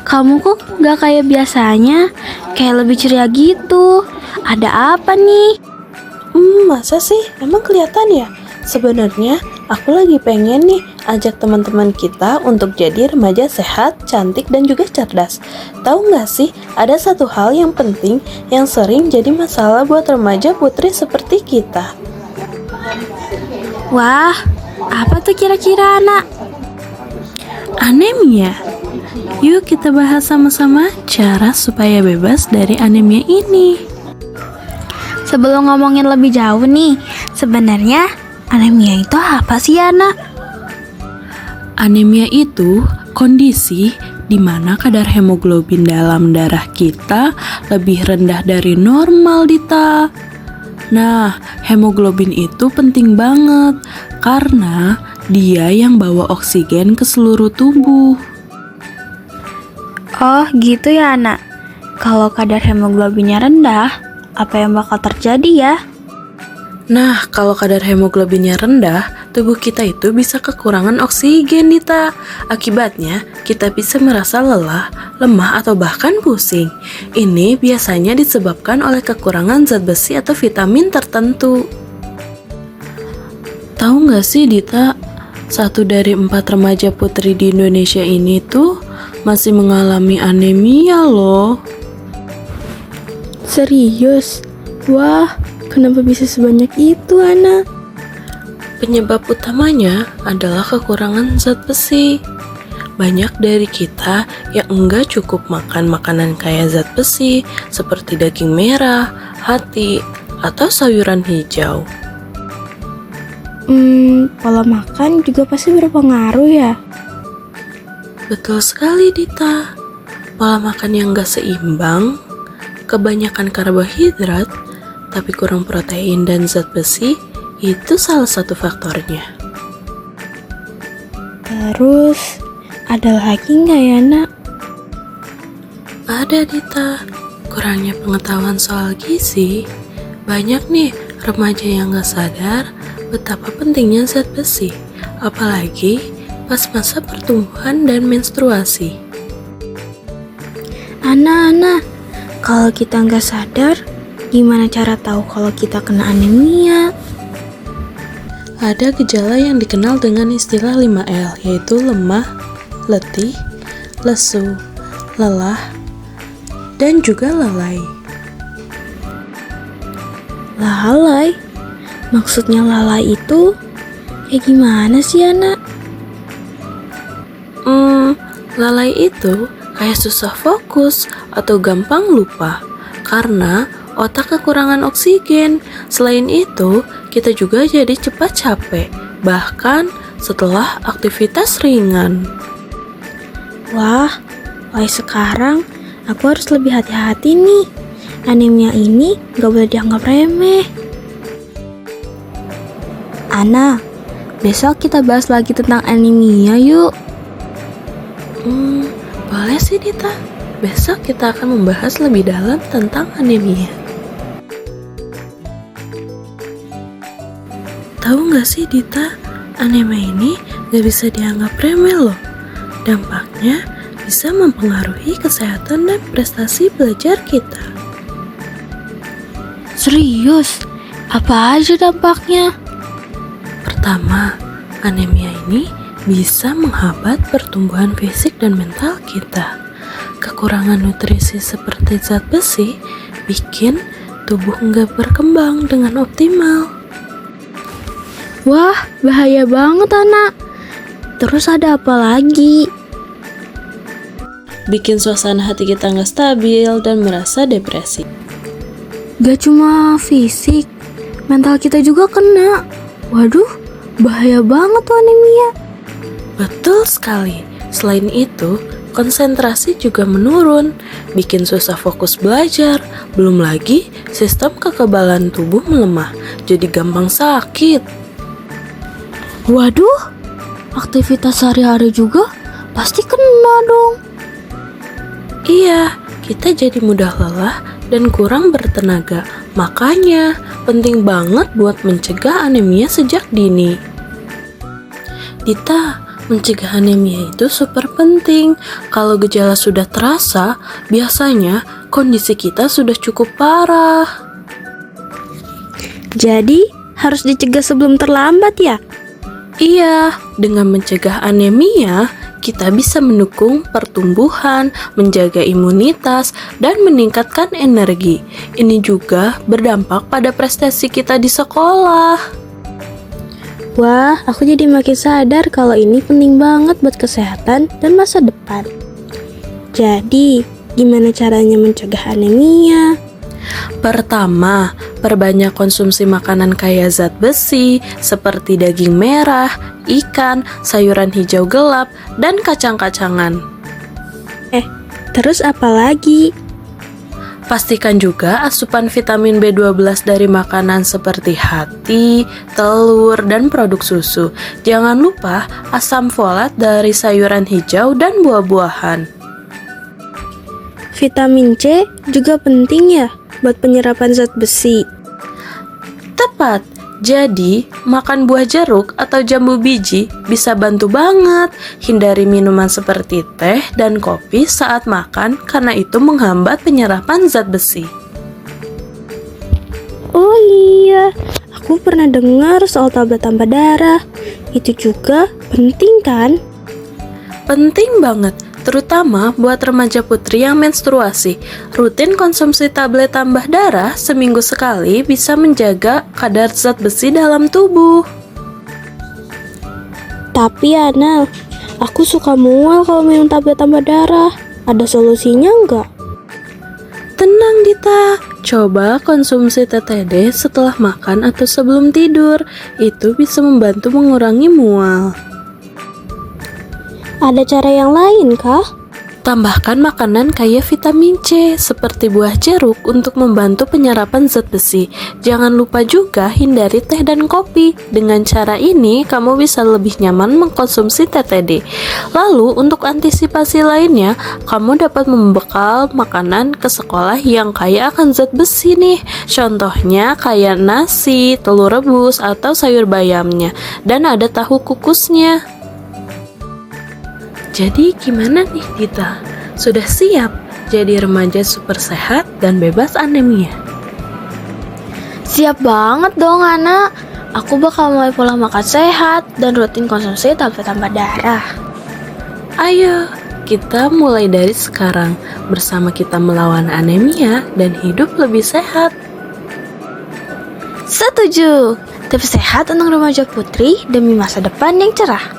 kamu kok gak kayak biasanya, kayak lebih ceria gitu. Ada apa nih? Masa sih? Emang kelihatan ya? Sebenarnya aku lagi pengen nih ajak teman-teman kita untuk jadi remaja sehat, cantik, dan juga cerdas. Tahu nggak sih, ada satu hal yang penting yang sering jadi masalah buat remaja putri seperti kita. Wah, apa tuh kira-kira, anak? Anemia. Yuk kita bahas sama-sama cara supaya bebas dari anemia ini. Sebelum ngomongin lebih jauh nih, sebenarnya anemia itu apa sih, anak? Anemia itu kondisi di mana kadar hemoglobin dalam darah kita lebih rendah dari normal, Dita. Nah, hemoglobin itu penting banget karena dia yang bawa oksigen ke seluruh tubuh. Oh, gitu ya, anak. Kalau kadar hemoglobinnya rendah, apa yang bakal terjadi ya? Nah, kalau kadar hemoglobinnya rendah, tubuh kita itu bisa kekurangan oksigen, Dita. Akibatnya, kita bisa merasa lelah, lemah, atau bahkan pusing. Ini biasanya disebabkan oleh kekurangan zat besi atau vitamin tertentu. Tahu nggak sih, Dita, 1 dari 4 remaja putri di Indonesia ini tuh masih mengalami anemia loh. Serius? Wah, kenapa bisa sebanyak itu, anak? Penyebab utamanya adalah kekurangan zat besi. Banyak dari kita yang enggak cukup makan makanan kaya zat besi seperti daging merah, hati, atau sayuran hijau. Pola makan juga pasti berpengaruh ya? Betul sekali, Dita. Pola makan yang gak seimbang, kebanyakan karbohidrat, tapi kurang protein dan zat besi, itu salah satu faktornya. Terus, ada lagi nggak ya, nak? Ada, Dita. Kurangnya pengetahuan soal gizi. Banyak nih remaja yang gak sadar betapa pentingnya zat besi, apalagi pas masa pertumbuhan dan menstruasi. Ana, kalau kita nggak sadar, gimana cara tahu kalau kita kena anemia? Ada gejala yang dikenal dengan istilah 5L, yaitu lemah, letih, lesu, lelah, dan juga lalai. Lalai? Maksudnya lalai itu kayak gimana sih, anak? Lalai itu kayak susah fokus atau gampang lupa karena otak kekurangan oksigen. Selain itu, kita juga jadi cepat capek, bahkan setelah aktivitas ringan. Wah, mulai sekarang aku harus lebih hati-hati nih. Anemia ini gak boleh dianggap remeh. Ana, besok kita bahas lagi tentang anemia yuk. Boleh sih, Dita. Besok kita akan membahas lebih dalam tentang anemia. Tahu nggak sih, Dita, anemia ini nggak bisa dianggap remeh loh. Dampaknya bisa mempengaruhi kesehatan dan prestasi belajar kita. Serius? Apa aja dampaknya? Pertama, anemia ini bisa menghambat pertumbuhan fisik dan mental kita. Kekurangan nutrisi seperti zat besi bikin tubuh nggak berkembang dengan optimal. Wah, bahaya banget, anak. Terus ada apa lagi? Bikin suasana hati kita nggak stabil dan merasa depresi. Gak cuma fisik, mental kita juga kena. Waduh, bahaya banget tuh anemia. Betul sekali. Selain itu, konsentrasi juga menurun, bikin susah fokus belajar. Belum lagi, sistem kekebalan tubuh melemah, jadi gampang sakit. Waduh, aktivitas sehari-hari juga pasti kena dong. Iya, kita jadi mudah lelah dan kurang bertenaga. Makanya, penting banget buat mencegah anemia sejak dini. Dita, Mencegah anemia itu super penting. Kalau gejala sudah terasa, biasanya kondisi kita sudah cukup parah. Jadi, harus dicegah sebelum terlambat ya? Iya, dengan mencegah anemia, kita bisa mendukung pertumbuhan, menjaga imunitas, dan meningkatkan energi. Ini juga berdampak pada prestasi kita di sekolah. Wah, aku jadi makin sadar kalau ini penting banget buat kesehatan dan masa depan. Jadi, gimana caranya mencegah anemia? Pertama, perbanyak konsumsi makanan kaya zat besi seperti daging merah, ikan, sayuran hijau gelap, dan kacang-kacangan. Terus apa lagi? Pastikan juga asupan vitamin B12 dari makanan seperti hati, telur, dan produk susu. Jangan lupa asam folat dari sayuran hijau dan buah-buahan. Vitamin C juga penting ya buat penyerapan zat besi. Tepat. Jadi, makan buah jeruk atau jambu biji bisa bantu banget. Hindari minuman seperti teh dan kopi saat makan karena itu menghambat penyerapan zat besi. Oh iya, aku pernah dengar soal tablet tambah darah. Itu juga penting kan? Penting banget, terutama buat remaja putri yang menstruasi. Rutin konsumsi tablet tambah darah seminggu sekali bisa menjaga kadar zat besi dalam tubuh. Tapi Ana, aku suka mual kalau minum tablet tambah darah. Ada solusinya nggak? Tenang Dita, coba konsumsi TTD setelah makan atau sebelum tidur. Itu bisa membantu mengurangi mual. Ada cara yang lain kah? Tambahkan makanan kaya vitamin C seperti buah jeruk untuk membantu penyerapan zat besi. Jangan lupa juga hindari teh dan kopi. Dengan cara ini, kamu bisa lebih nyaman mengkonsumsi TTD. Lalu, untuk antisipasi lainnya, kamu dapat membekal makanan ke sekolah yang kaya akan zat besi nih. Contohnya kayak nasi, telur rebus, atau sayur bayamnya. Dan ada tahu kukusnya. Jadi gimana nih Dita? Sudah siap jadi remaja super sehat dan bebas anemia? Siap banget dong Ana. Aku bakal mulai pola makan sehat dan rutin konsumsi tablet tambah darah. Ayo, kita mulai dari sekarang. Bersama kita melawan anemia dan hidup lebih sehat. Setuju. Tips sehat untuk remaja putri demi masa depan yang cerah.